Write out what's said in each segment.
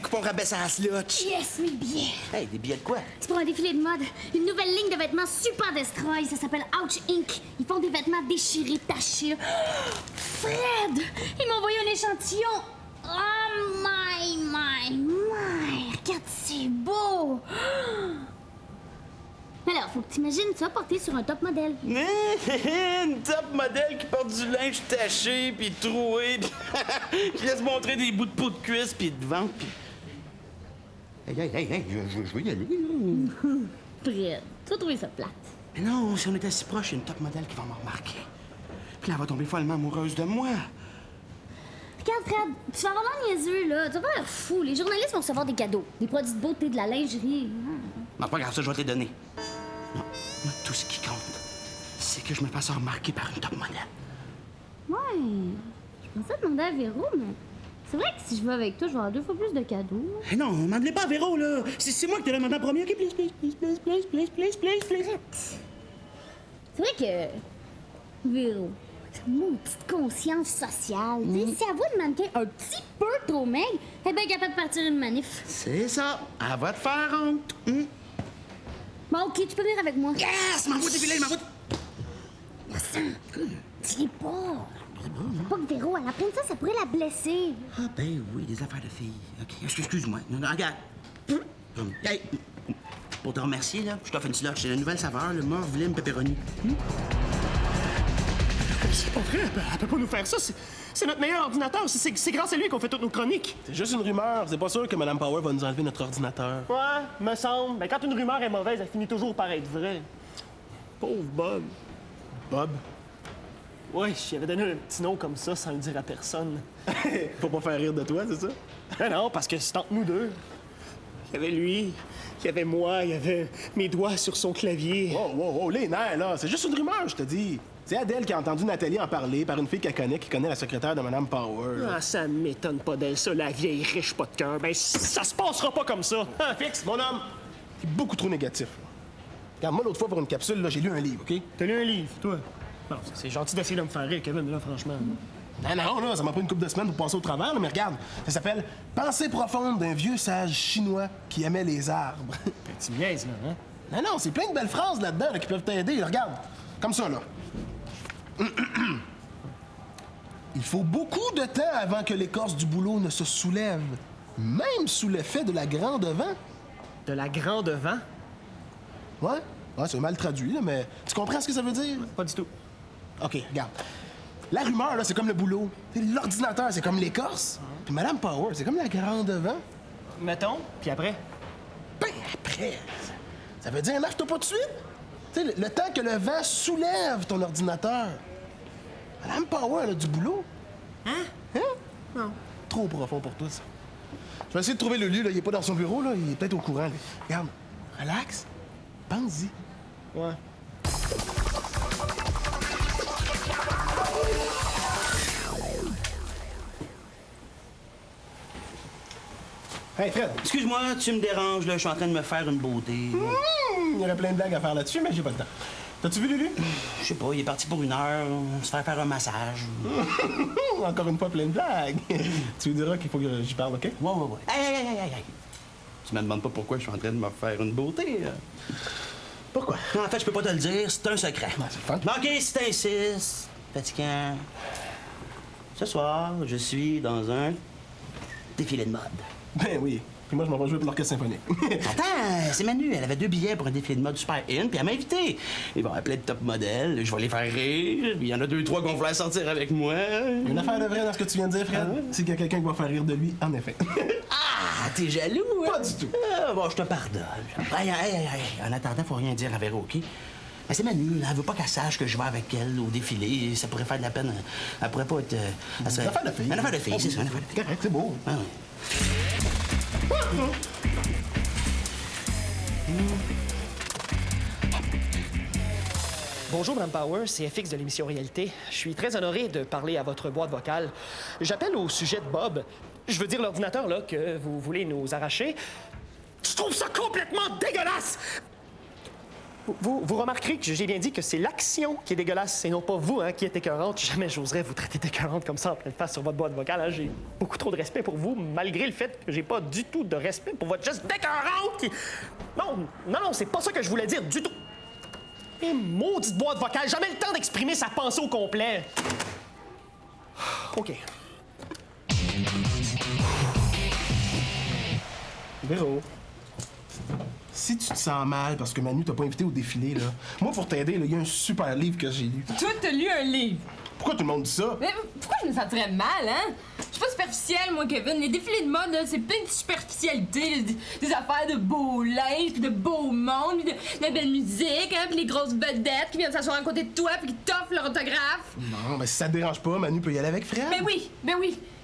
coupons rabais à la slotch. Yes, mes billets. Hey, des billets de quoi? C'est pour un défilé de mode. Une nouvelle ligne de vêtements super destroy. Ça s'appelle Ouch Inc. Ils font des vêtements déchirés, tachés. Fred! Il m'a envoyé un échantillon. Oh my. Regarde, c'est beau. Alors, faut que t'imagines ça porté sur un top modèle. Une top modèle qui porte du linge taché, puis troué, puis qui laisse montrer des bouts de peau de cuisse, puis de ventre, puis... Hey, je veux y aller, là. Fred, tu vas trouver ça plate. Mais non, si on était si proche, il y a une top modèle qui va me remarquer. Puis là, elle va tomber follement amoureuse de moi. Regarde, Fred, tu vas avoir l'air niaiseux, là. Tu vas avoir l'air fou. Les journalistes vont recevoir des cadeaux. Des produits de beauté, de la lingerie. Non, pas grave, ça, je vais te les donner. Non, moi, tout ce qui compte, c'est que je me fasse remarquer par une top modèle. Ouais, je pensais demander à Véro, mais c'est vrai que si je vais avec toi, je vais avoir 2 fois plus de cadeaux. Hey non, demande-les pas à Véro, là. C'est moi qui te l'ai demandé en premier. OK, please. C'est vrai que Véro, mon petite conscience sociale, tu sais, si elle voit le mannequin un petit peu trop maigre, elle est bien capable de partir une manif. C'est ça. Elle va te faire honte. Bon, OK, tu peux venir avec moi. Yes! M'envoie défiler, m'envoie... Dis pas. Faut pas que Véro, elle apprenne ça, ça pourrait la blesser. Ah, ben oui, des affaires de filles. OK, excuse-moi. Non, regarde. Hey, pour te remercier, là, je t'offre une slush. C'est la nouvelle saveur, le mort, lime, pepperoni. C'est pas vrai, elle peut pas nous faire ça. C'est notre meilleur ordinateur. C'est grâce à lui qu'on fait toutes nos chroniques. C'est juste une rumeur. C'est pas sûr que Mme Power va nous enlever notre ordinateur. Ouais, me semble. Ben, quand une rumeur est mauvaise, elle finit toujours par être vraie. Pauvre Bob. Bob? Ouais, j'y avais donné un petit nom comme ça sans le dire à personne. Faut pas faire rire de toi, c'est ça? Ben non, parce que c'est entre nous deux. Il y avait lui, il y avait moi, il y avait mes doigts sur son clavier. Wow, les nerfs, là. C'est juste une rumeur, je te dis. C'est Adèle qui a entendu Nathalie en parler par une fille qu'elle connaît, qui connaît la secrétaire de Mme Power. Ah, ça m'étonne pas d'elle, ça, la vieille riche pas de cœur. Ben, ça se passera pas comme ça. Ah, fixe, mon homme. C'est beaucoup trop négatif. Là. Regarde, moi, l'autre fois, pour une capsule, là, j'ai lu un livre, OK? T'as lu un livre, toi? Bon, c'est gentil d'essayer de me faire rire, Kevin, là, franchement. Non, là, ça m'a pris une couple de semaines pour passer au travers, là, mais regarde, ça s'appelle Pensée profonde d'un vieux sage chinois qui aimait les arbres. Ben, tu me niaises, là, hein? Non, c'est plein de belles phrases là-dedans là, qui peuvent t'aider. Là, regarde, comme ça, là. Il faut beaucoup de temps avant que l'écorce du bouleau ne se soulève, même sous l'effet de la grande vent. De la grande vent? Ouais, c'est mal traduit, là, mais tu comprends ce que ça veut dire? Pas du tout. OK, regarde. La rumeur, là, c'est comme le boulot. L'ordinateur, c'est comme l'écorce. Puis Mme Power, c'est comme la grande vent. Mettons, puis après? Ben, après, ça veut dire marche-toi pas de suite. Tu sais, le temps que le vent soulève ton ordinateur. Mme Power, elle a du boulot. Hein? Non. Trop profond pour toi, ça. Je vais essayer de trouver le lieu, là. Il est pas dans son bureau, là. Il est peut-être au courant, lui. Regarde, relax. Pense-y. Ouais. Hey, Fred. Excuse-moi, tu me déranges, là. Je suis en train de me faire une beauté. Il y aurait plein de blagues à faire là-dessus, mais j'ai pas le temps. T'as-tu vu Lulu? Je sais pas, il est parti pour 1 heure, se faire un massage. Encore une fois, plein de blagues. Tu lui diras qu'il faut que j'y parle, OK? Ouais. Hey. Tu me demandes pas pourquoi je suis en train de me faire une beauté. Pourquoi? En fait, je peux pas te le dire, c'est un secret. Ben, c'est le fun. OK, si t'insistes, fatigant. Ce soir, je suis dans un défilé de mode. Ben oui. Puis moi, je m'en vais jouer pour l'orchestre symphonique. Attends, c'est Manu, elle avait 2 billets pour un défilé de mode super in, puis elle m'a invité. Il va y avoir plein de top modèles, je vais les faire rire, puis il y en a 2 3 qu'on voulait sortir avec moi. Une affaire de vrai dans ce que tu viens de dire, Fred, c'est qu'il y a quelqu'un qui va faire rire de lui, en effet. Ah, t'es jaloux, hein? Pas du tout. Ah, bon, je te pardonne. Hey. En attendant, faut rien dire à Véro, OK? Ben, c'est Manu, elle veut pas qu'elle sache que je vais avec elle au défilé. Ça pourrait faire de la peine. Elle pourrait pas être... elle serait... Une affaire de fille. Une affaire de fille, c'est ça, une affaire de fille. Correct, c'est beau. Ah oui. Bonjour, Mme Power, c'est FX de l'émission Réalité. Je suis très honoré de parler à votre boîte vocale. J'appelle au sujet de Bob. Je veux dire l'ordinateur, là, que vous voulez nous arracher. Je trouve ça complètement dégueulasse! Vous remarquerez que j'ai bien dit que c'est l'action qui est dégueulasse et non pas vous qui êtes écœurante. Jamais j'oserais vous traiter d'écœurante comme ça en pleine face sur votre boîte vocale. Hein. J'ai beaucoup trop de respect pour vous, malgré le fait que j'ai pas du tout de respect pour votre geste d'écœurante. Non, c'est pas ça que je voulais dire du tout. Et maudite boîte vocale, jamais le temps d'exprimer sa pensée au complet. OK. Véro, si tu te sens mal parce que Manu t'a pas invité au défilé, là, moi, pour t'aider, il y a un super livre que j'ai lu. Toi, t'as lu un livre. Pourquoi tout le monde dit ça? Mais pourquoi je me sentirais mal, hein? Je suis pas superficielle, moi, Kevin. Les défilés de mode, là, c'est plein de superficialité. Des affaires de beaux linges, puis de beau monde, puis de la belle musique, hein, puis les grosses vedettes qui viennent s'asseoir à côté de toi puis qui t'offrent leur autographe. Non, ben si ça te dérange pas, Manu peut y aller avec Fred. Ben oui.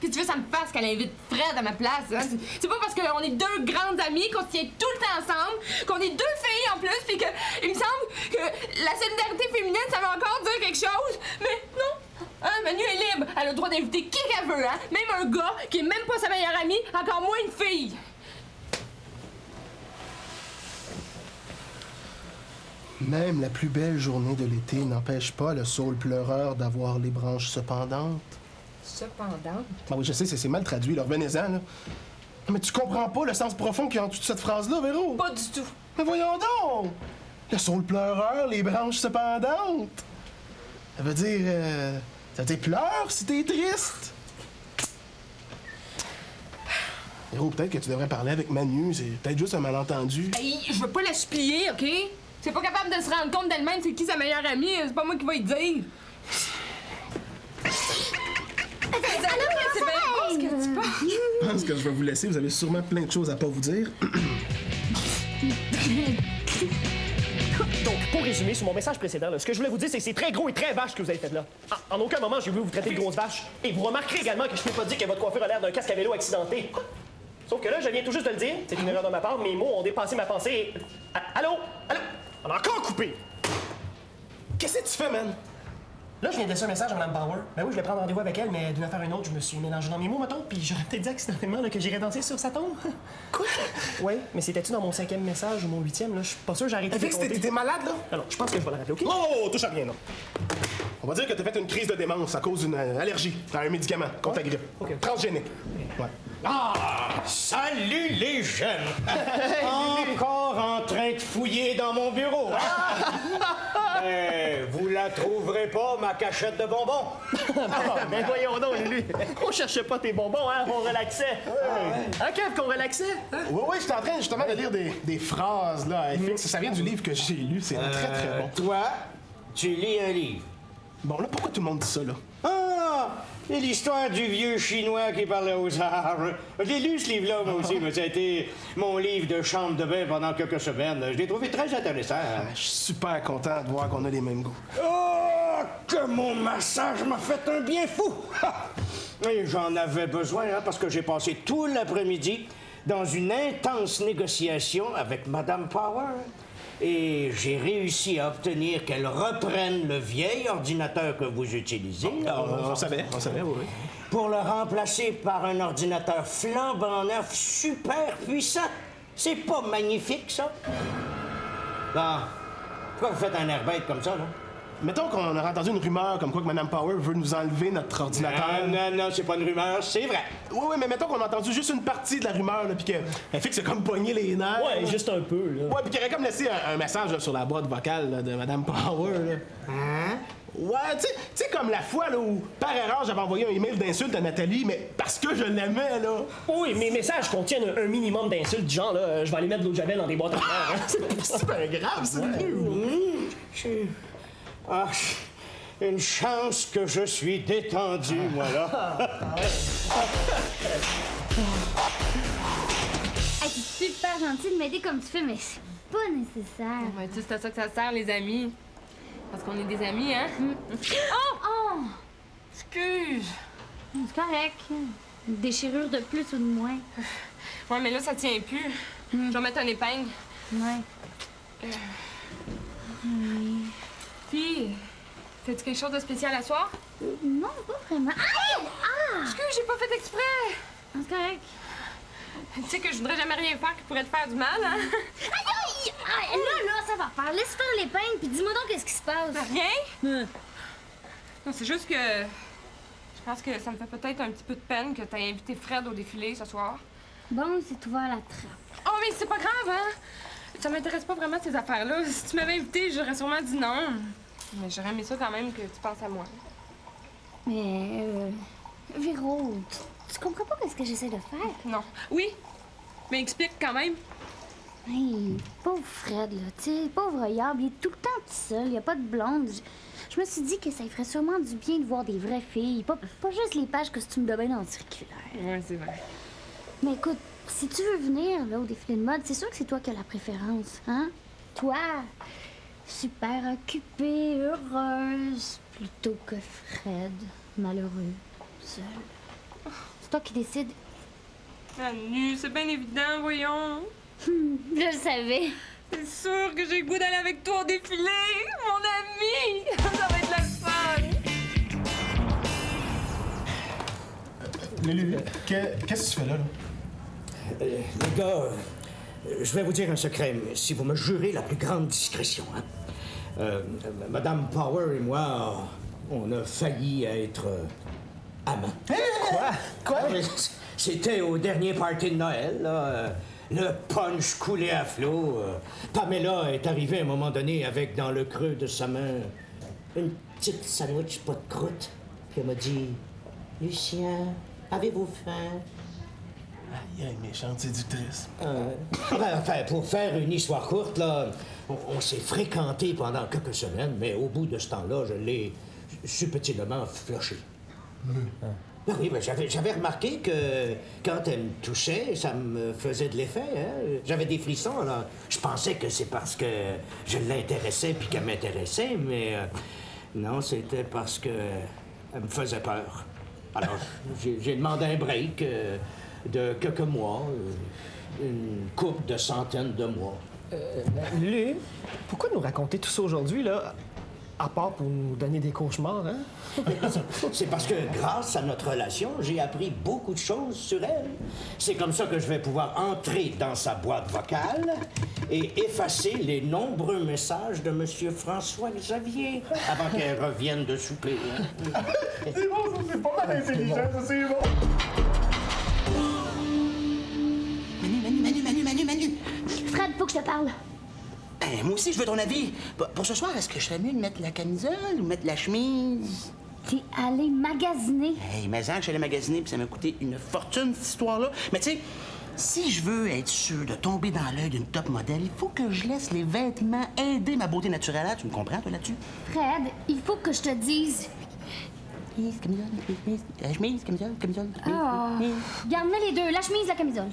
Qu'est-ce que tu veux, ça me fasse qu'elle invite Fred à ma place, hein? C'est pas parce qu'on est deux grandes amies, qu'on se tient tout le temps ensemble, qu'on est deux filles en plus, puis que il me semble que la solidarité féminine, ça veut encore dire quelque chose. Mais non! Hein, Manu est libre. Elle a le droit d'inviter qui qu'elle veut, hein? Même un gars qui est même pas sa meilleure amie, encore moins une fille. Même la plus belle journée de l'été n'empêche pas le saule pleureur d'avoir les branches cependantes. Cependant. Ben oui, je sais, c'est mal traduit, là. Revenez-en, là. Mais tu comprends pas le sens profond qu'il y a en dessous de cette phrase-là, Véro? Pas du tout. Mais voyons donc! Le saule pleureur, les branches cependantes. Ça veut dire pleure si t'es triste. Véro, peut-être que tu devrais parler avec Manu. C'est peut-être juste un malentendu. Hey, je veux pas la supplier, OK? C'est pas capable de se rendre compte d'elle-même c'est qui sa meilleure amie. C'est pas moi qui vais y dire. C'est bien bon ce que tu penses. Je pense que je vais vous laisser. Vous avez sûrement plein de choses à pas vous dire. Donc, pour résumer sur mon message précédent, là, ce que je voulais vous dire, c'est que c'est très gros et très vache ce que vous avez fait là. En aucun moment, j'ai voulu vous traiter de grosse vache. Et vous remarquerez également que je n'ai pas dit que votre coiffure a l'air d'un casque à vélo accidenté. Sauf que là, je viens tout juste de le dire. C'est une erreur de ma part. Mes mots ont dépassé ma pensée. Allô? On a encore coupé. Qu'est-ce que tu fais, man? Là, je viens de laisser un message à Mme Power. Ben oui, je voulais prendre rendez-vous avec elle, mais d'une affaire à une autre, je me suis mélangé dans mes mots, mettons, puis j'aurais peut-être dit accidentellement là, que j'irais danser sur sa tombe. Quoi? Oui, mais c'était-tu dans mon 5e message ou mon 8e, là? Je suis pas sûr, j'ai arrêté de compter. T'es malade, là? Alors, je pense que je vais la rappeler, OK? Oh, touche à rien, là. On va dire que t'as fait une crise de démence à cause d'une allergie à un médicament contre la grippe. OK. Transgénique. Ouais. Ah! Salut les jeunes! Encore en train de fouiller dans mon bureau, hein? Vous la trouverez pas, ma cachette de bonbons? Mais voyons donc, Lulu. On cherchait pas tes bonbons, hein? On relaxait. Hein, Kev, qu'on relaxait? Oui, j'étais en train justement de lire des phrases, là, à FX. Ça vient du livre que j'ai lu. C'est très, très bon. Toi, tu lis un livre. Bon, là, pourquoi tout le monde dit ça, là? Ah! C'est l'histoire du vieux Chinois qui parlait aux arbres. Je l'ai lu, ce livre-là, moi aussi, mais ça a été mon livre de chambre de bain pendant quelques semaines. Je l'ai trouvé très intéressant. Je suis super content de voir qu'on a les mêmes goûts. Oh, que mon massage m'a fait un bien fou! Ha! Et j'en avais besoin, hein, parce que j'ai passé tout l'après-midi dans une intense négociation avec Madame Power. Et j'ai réussi à obtenir qu'elle reprenne le vieil ordinateur que vous utilisez. On savait, oui. Pour le remplacer par un ordinateur flambant neuf, super puissant. C'est pas magnifique, ça? Bon, pourquoi vous faites un air bête comme ça, là? Mettons qu'on aurait entendu une rumeur comme quoi que Mme Power veut nous enlever notre ordinateur. Non, c'est pas une rumeur, c'est vrai. Oui, mais mettons qu'on a entendu juste une partie de la rumeur, là, pis qu'elle fait que c'est comme pogner les nerfs. Ouais, juste un peu, là. Ouais, pis qu'elle aurait comme laissé un message là, sur la boîte vocale là, de Mme Power, là. Hein? Ouais, tu sais, comme la fois là, où, par erreur, j'avais envoyé un email d'insulte à Nathalie, mais parce que je l'aimais, là. Oui, mes messages contiennent un minimum d'insultes du genre, là, je vais aller mettre de l'eau de javel dans des boîtes à fleurs, hein. C'est super grave, ça. Ah, une chance que je suis détendu, moi, là. Hey, c'est super gentil de m'aider comme tu fais, mais c'est pas nécessaire. Ouais, tu sais, c'est à ça que ça sert, les amis. Parce qu'on est des amis, hein? Oh! Excuse! C'est correct. Une déchirure de plus ou de moins. Ouais, mais là, ça tient plus. Je vais mettre un épingle. Ouais. Puis, fais-tu quelque chose de spécial à soir? Non, pas vraiment. Aïe! Ah! Excuse, j'ai pas fait exprès! C'est correct. Tu sais que je voudrais jamais rien faire qui pourrait te faire du mal, hein? Aïe! Ah, là, ça va faire. Laisse faire les peignes, puis dis-moi donc qu'est-ce qui se passe. Rien? Non, c'est juste que... Je pense que ça me fait peut-être un petit peu de peine que t'aies invité Fred au défilé ce soir. Bon, c'est ouvert la trappe. Oh, mais c'est pas grave, hein? Ça m'intéresse pas vraiment ces affaires-là. Si tu m'avais invité, j'aurais sûrement dit non. Mais j'aurais aimé ça quand même que tu penses à moi. Mais, Véro, tu comprends pas ce que j'essaie de faire? Non. Oui, mais explique quand même. Hey, pauvre Fred, là, tu sais, pauvre Yab, il est tout le temps tout seul, il y a pas de blonde. Je me suis dit que ça lui ferait sûrement du bien de voir des vraies filles, pas juste les pages costumes de bain dans le circulaire. Ouais, c'est vrai. Mais écoute, si tu veux venir, là, au défilé de mode, c'est sûr que c'est toi qui as la préférence, hein? Toi, super occupée, heureuse, plutôt que Fred, malheureux, seul. C'est toi qui décides. Manu, c'est bien évident, voyons. Je le savais. C'est sûr que j'ai le goût d'aller avec toi au défilé, mon ami! Ça va être la fun! Lulu, qu'est-ce que tu fais là? Les gars, je vais vous dire un secret, mais si vous me jurez la plus grande discrétion, hein. Madame Power et moi, on a failli être amants. Quoi? C'était au dernier party de Noël, là. Le punch coulait à flot. Pamela est arrivée à un moment donné avec dans le creux de sa main une petite sandwich pas de croûte. Puis elle m'a dit, Lucien, avez-vous faim? Il y a une méchante séductrice. Enfin, pour faire une histoire courte, là, on s'est fréquenté pendant quelques semaines, mais au bout de ce temps-là, je l'ai subtilement flushé. Oui, ben j'avais remarqué que quand elle me touchait, ça me faisait de l'effet. Hein? J'avais des frissons, alors je pensais que c'est parce que je l'intéressais puis qu'elle m'intéressait, mais non, c'était parce que elle me faisait peur. Alors, j'ai demandé un break de quelques mois, une couple de centaines de mois. Lulu, pourquoi nous raconter tout ça aujourd'hui, là, à part pour nous donner des cauchemars, hein? C'est parce que grâce à notre relation, j'ai appris beaucoup de choses sur elle. C'est comme ça que je vais pouvoir entrer dans sa boîte vocale et effacer les nombreux messages de M. François-Xavier avant qu'elle revienne de souper. Hein. C'est bon, ça, c'est pas mal intelligent, ça, c'est bon. Manu. Fred, faut que je te parle. Ben, moi aussi, je veux ton avis. Pour ce soir, est-ce que je serais mieux de mettre la camisole ou mettre la chemise? T'es allé magasiner. Hey, mais je suis allé magasiner, puis ça m'a coûté une fortune, cette histoire-là. Mais tu sais, si je veux être sûr de tomber dans l'œil d'une top modèle, il faut que je laisse les vêtements aider ma beauté naturelle. Tu me comprends, toi, là-dessus? Fred, il faut que je te dise. Chemise, camisole, chemise, camisole. Oh, garde-les les deux, la chemise, la camisole.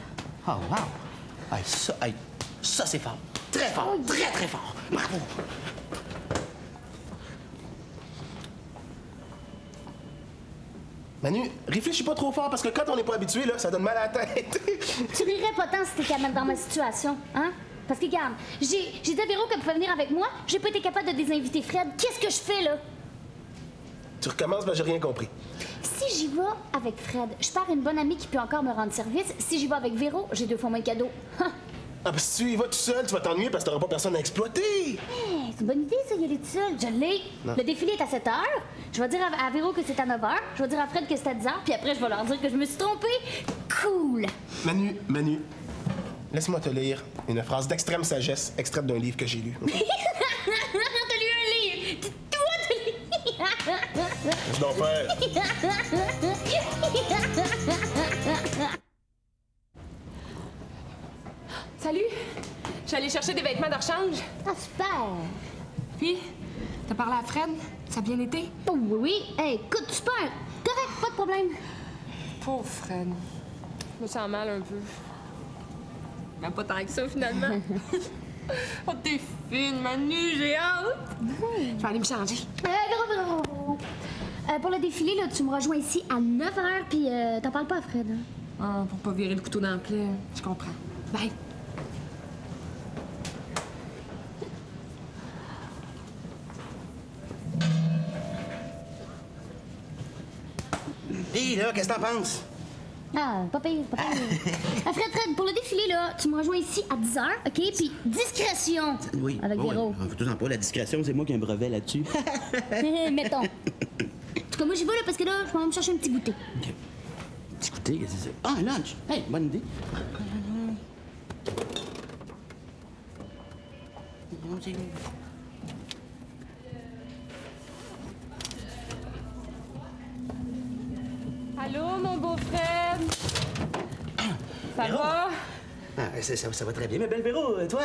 Oh, wow! Hey, ça, c'est fort. Très fort, très, très fort. Bravo! Manu, réfléchis pas trop fort parce que quand on n'est pas habitué, là, ça donne mal à la tête. Tu rirais pas tant si t'étais capable dans ma situation, hein? Parce que, regarde, j'ai dit à Véro qu'elle pouvait venir avec moi, j'ai pas été capable de désinviter Fred. Qu'est-ce que je fais, là? Tu recommences, ben j'ai rien compris. Si j'y vais avec Fred, je perds une bonne amie qui peut encore me rendre service. Si j'y vais avec Véro, j'ai 2 fois moins de cadeaux. Ah, ben si tu y vas tout seul, tu vas t'ennuyer parce que t'auras pas personne à exploiter. Hey, c'est une bonne idée, ça, y aller tout seul. Je l'ai. Non. Le défilé est à 7 h. Je vais dire à Véro que c'est à 9 h. Je vais dire à Fred que c'est à 10 h. Puis après, je vais leur dire que je me suis trompée. Cool. Manu, laisse-moi te lire une phrase d'extrême sagesse extraite d'un livre que j'ai lu. T'as lu un livre. Toi, t'as lu. Qu'est-ce donc faire? Salut! Je suis allée chercher des vêtements de rechange. Ah, super. Puis, t'as parlé à Fred? Ça a bien été? Oh, oui. Hey, écoute, super. Correct, pas de problème. Pauvre Fred. Je me sens mal un peu. Mais pas tant que ça, finalement. Oh, t'es fine, Manu, j'ai hâte! Je vais aller me changer. Gros. Pour le défilé, là, tu me rejoins ici à 9 h, puis t'en parles pas à Fred. Hein? Ah, pour pas virer le couteau dans le plaie. Je comprends. Bye. Dis, là, qu'est-ce que t'en penses? Ah, pas pire, pas pire. Fred, pour le défilé, là, tu me rejoins ici à 10h, OK? Puis discrétion. Oui. Avec Véro. Faut tout en pas, la discrétion, c'est moi qui ai un brevet là-dessus. Mettons. En tout cas, moi, j'y vais, là, parce que là, je vais me chercher un petit goûter. OK. Petit goûter, qu'est-ce que c'est? Ah, un lunch! Hey, bonne idée. Allô, mon beau Fred? Ça Véro? va? Ah, ça va très bien, ma belle Véro, toi?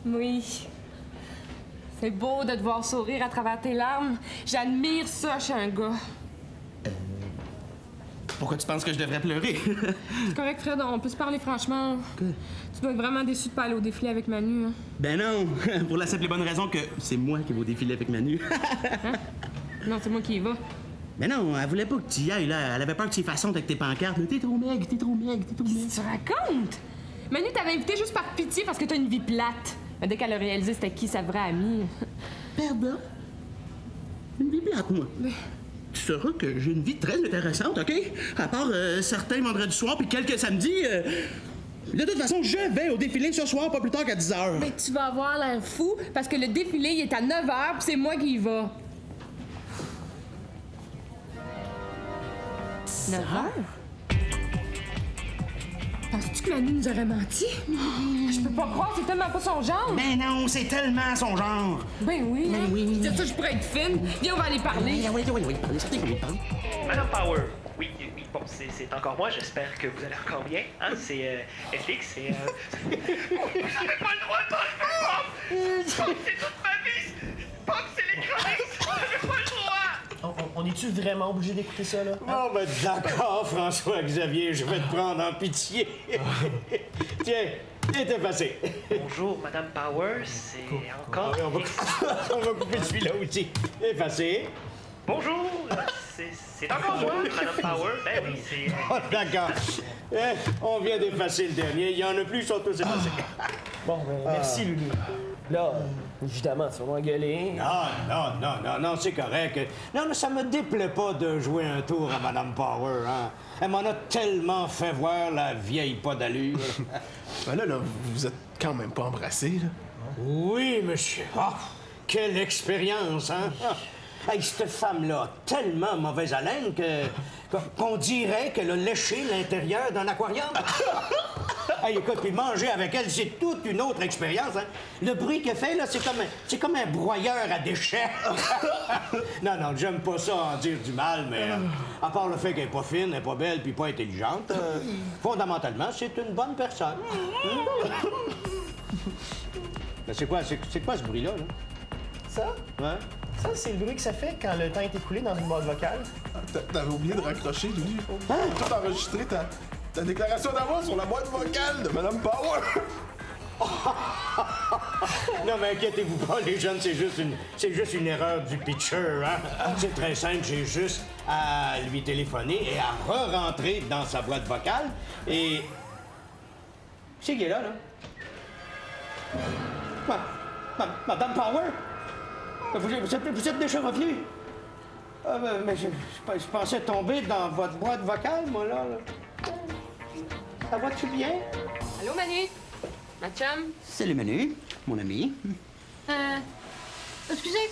Oui. C'est beau de te voir sourire à travers tes larmes. J'admire ça chez un gars. Pourquoi tu penses que je devrais pleurer? C'est correct, Fred, on peut se parler franchement. Tu dois être vraiment déçu de pas aller au défilé avec Manu. Hein? Ben non, pour la simple et bonne raison que c'est moi qui vais au défilé avec Manu. Non, c'est moi qui y va. Ben non, elle voulait pas que tu y ailles, là. Elle avait peur que tu y fasses honte avec tes pancartes. T'es trop maigre, t'es trop maigre, t'es trop maigre. Tu racontes? Manu t'avait invité juste par pitié parce que t'as une vie plate. Mais dès qu'elle a réalisé c'était qui sa vraie amie... Pardon? Une vie plate, moi. Tu sauras que j'ai une vie très intéressante, OK? À part certains vendredis soirs puis quelques samedis. De toute façon, je vais au défilé ce soir, pas plus tard qu'à 10h. Ben, tu vas avoir l'air fou parce que le défilé il est à 9h puis c'est moi qui y va. 9h? Penses-tu que Manu nous aurait menti? Je peux pas croire, c'est tellement pas son genre. Ben non, c'est tellement son genre. Ben oui, hein? oui. Je dis ça, je pourrais être fine. Viens, on va aller parler. Oui, parler, certain qu'on va y parler. Madame Power, oui, bon, c'est encore moi, j'espère que vous allez encore bien. Hein? C'est FX, et... Vous n'avez pas le droit de parler Pop! Pop, c'est toute ma vie! Pop, c'est les chroniques! Vous n'avez pas le droit! On est-tu vraiment obligé d'écouter ça, là? Oh, ben d'accord, François-Xavier, je vais te prendre en pitié. Tiens, viens t'effacer. Bonjour, Madame Power, c'est encore... On va couper celui-là aussi. Effacé. Bonjour, c'est encore moi, Madame Power. Ben oui, c'est... Oh, d'accord. On vient d'effacer le dernier. Il y en a plus, ils sont tous effacés. Bon, ben, merci, Lulu. Là, évidemment, tu vas m'engueuler. Non, c'est correct. Non, mais ça me déplaît pas de jouer un tour à Madame Power, hein. Elle m'en a tellement fait voir, la vieille pas d'allure. Ben là, vous êtes quand même pas embrassés, là. Oui, monsieur. Ah, quelle expérience, hein? Hey, cette femme-là a tellement mauvaise haleine qu'on dirait qu'elle a léché l'intérieur d'un aquarium. Hey, écoute, puis manger avec elle, c'est toute une autre expérience, hein? Le bruit qu'elle fait, là, c'est comme un broyeur à déchets. Non, j'aime pas ça en dire du mal, mais à part le fait qu'elle est pas fine, elle est pas belle, puis pas intelligente, fondamentalement, c'est une bonne personne. Mais c'est quoi ce bruit-là, là? Ça? Ouais? Ça, c'est le bruit que ça fait quand le temps est écoulé dans une boîte vocale. T'avais oublié de raccrocher, Lulu. Tout enregistré ta déclaration d'amour sur la boîte vocale de Madame Power. Non, mais inquiétez-vous pas, les jeunes, c'est juste une erreur du pitcher, hein? C'est très simple, j'ai juste à lui téléphoner et à re-rentrer dans sa boîte vocale et... C'est qui est là, Madame Power? Vous êtes déjà revenu? Mais je pensais tomber dans votre boîte vocale, moi, là. Ça va-tu bien? Allô, Manu? Ma chum? Salut Manu, mon ami. Excusez,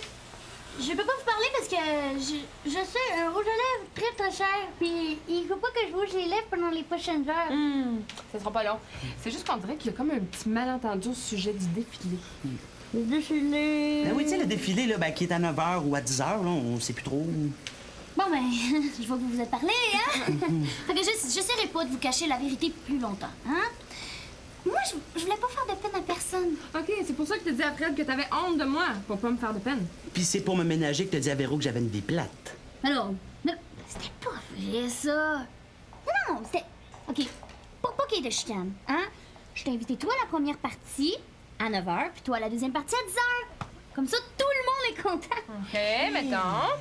je peux pas vous parler parce que je sais un rouge à lèvres très cher, puis il faut pas que je bouge les lèvres pendant les prochaines heures. Ça sera pas long. C'est juste qu'on dirait qu'il y a comme un petit malentendu au sujet du défilé. Le défilé. Ben oui, tu sais, le défilé, là, qui est à 9h ou à 10h, là, on sait plus trop. Bon, ben, je vois que vous vous êtes parlé, hein? Fait que j'essaierai pas de vous cacher la vérité plus longtemps, hein? Moi, je voulais pas faire de peine à personne. OK, c'est pour ça que tu dis à Fred que t'avais honte de moi, pour pas me faire de peine. Puis c'est pour me ménager que t'as dit à Véro que j'avais une vie plate. Alors, c'était pas vrai, ça. Non, c'était... OK, pour pas qu'il y ait de chicane, hein? Je t'ai invité toi à la première partie, à 9h, puis toi à la deuxième partie à 10h. Comme ça, tout le monde est content. OK, mettons.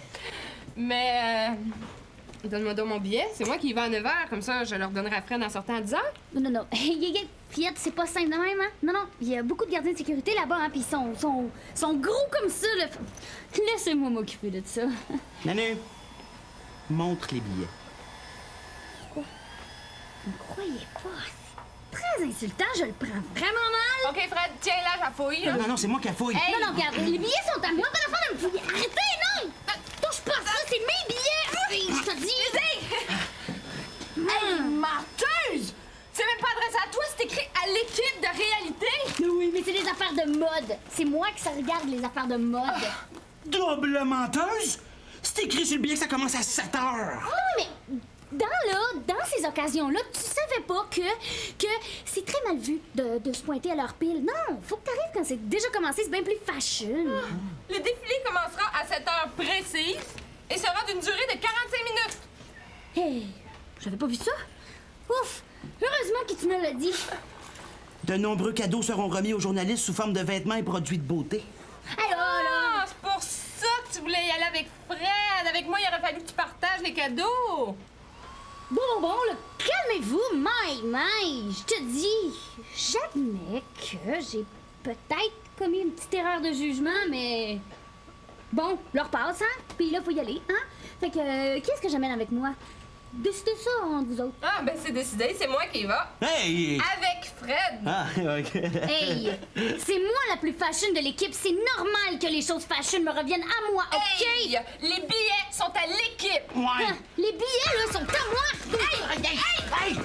Mais, donne-moi donc mon billet. C'est moi qui y vais à 9h. Comme ça, je leur donnerai à Fred en sortant à 10h. Non. Hey, Fillette, c'est pas simple de même, hein? Non. Il y a beaucoup de gardiens de sécurité là-bas, hein? Puis ils sont gros comme ça, là. Laissez-moi m'occuper de ça. Manu, montre les billets. Vous me croyez pas? C'est très insultant, je le prends vraiment mal. OK, Fred, tiens là, j'affouille. Non, non, c'est moi qui a fouille. Non, non, regarde, les billets sont à moi, pas la fin de me fouiller. Arrêtez, non! Touche pas à ça, c'est mes billets! Je te dis! Hey, menteuse! C'est même pas adressé à toi, c'est écrit à l'équipe de réalité. Oui, mais c'est des affaires de mode. C'est moi qui ça regarde les affaires de mode. Double menteuse? C'est écrit sur le billet que ça commence à 7 heures. Oui, mais dans ces occasions-là, tu savais pas que c'est très mal vu de se pointer à leur pile. Non, faut que t'arrives quand c'est déjà commencé, c'est bien plus fashion. Le défilé commencera à 7 heures précises et sera d'une durée de 45 minutes. Hey, j'avais pas vu ça. Ouf, heureusement que tu me l'as dit. De nombreux cadeaux seront remis aux journalistes sous forme de vêtements et produits de beauté. Alors là, Ah, c'est pour ça que tu voulais y aller avec Fred. Avec moi, il aurait fallu que tu partages les cadeaux. bon, là, calmez-vous, my, je te dis, j'admets que j'ai peut-être commis une petite erreur de jugement, mais bon, l'heure passe, hein, puis là, faut y aller, hein. Fait que, qu'est-ce que j'amène avec moi? Décidez ça entre vous autres. Ah, ben c'est décidé, c'est moi qui y va. Hey! Avec Fred. Ah, OK. Hey, c'est moi la plus fashion de l'équipe, c'est normal que les choses fashion me reviennent à moi, OK? Hey, les billets sont à l'équipe. Ouais. Ah, les billets, là, sont à moi! Hey!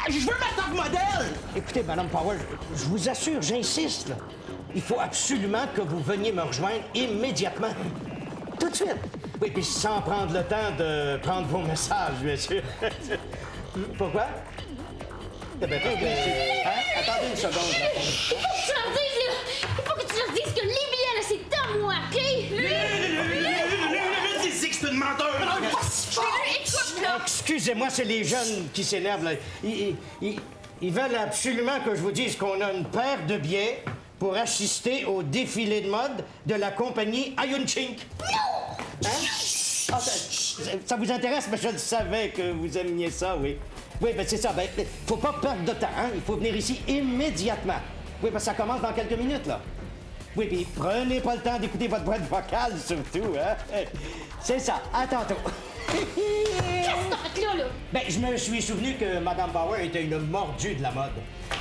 Je veux ma top modèle! Écoutez, Madame Power, je vous assure, j'insiste, là. Il faut absolument que vous veniez me rejoindre immédiatement. Tout de suite. Oui, puis sans prendre le temps de prendre vos messages, bien sûr. Pourquoi? Eh bien, attendez une seconde. Là. Il faut que tu leur dises, là! Il faut que tu leur dises que les billets, là, c'est à moi, OK? Lui, c'est que c'est une menteuse! Écoute, là. Excusez-moi, c'est les jeunes qui s'énervent, là. Ils veulent absolument que je vous dise qu'on a une paire de billets pour assister au défilé de mode de la compagnie Ayun Chink. Hein? Ah, ça vous intéresse? Mais je le savais que vous aimiez ça, oui. Oui, ben c'est ça. Ben, faut pas perdre de temps, hein? Il faut venir ici immédiatement. Oui, parce que ça commence dans quelques minutes, là. Oui, puis prenez pas le temps d'écouter votre boîte vocale, surtout, hein? C'est ça. À tantôt. Qu'est-ce que t'as fait là? Ben, je me suis souvenu que Mme Bauer était une mordue de la mode.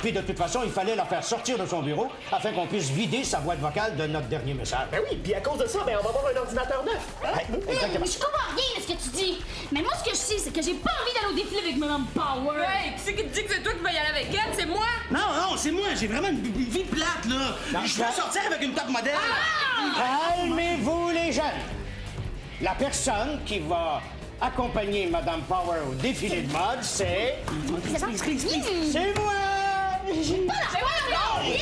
Puis, de toute façon, il fallait la faire sortir de son bureau afin qu'on puisse vider sa boîte vocale de notre dernier message. Ben oui, puis à cause de ça, ben on va avoir un ordinateur neuf. Exactement. Je comprends rien de ce que tu dis. Mais moi, ce que je sais, c'est que j'ai pas envie d'aller au défilé avec Mme Power. Hey, qui c'est qui te dit que c'est toi qui vas y aller avec elle? C'est moi. Non, c'est moi. J'ai vraiment une vie plate, là. Je veux sortir avec une top modèle. Calmez-vous, les jeunes. La personne qui va accompagner Mme Power au défilé de mode, c'est... C'est bon? C'est moi! Ben voyons donc.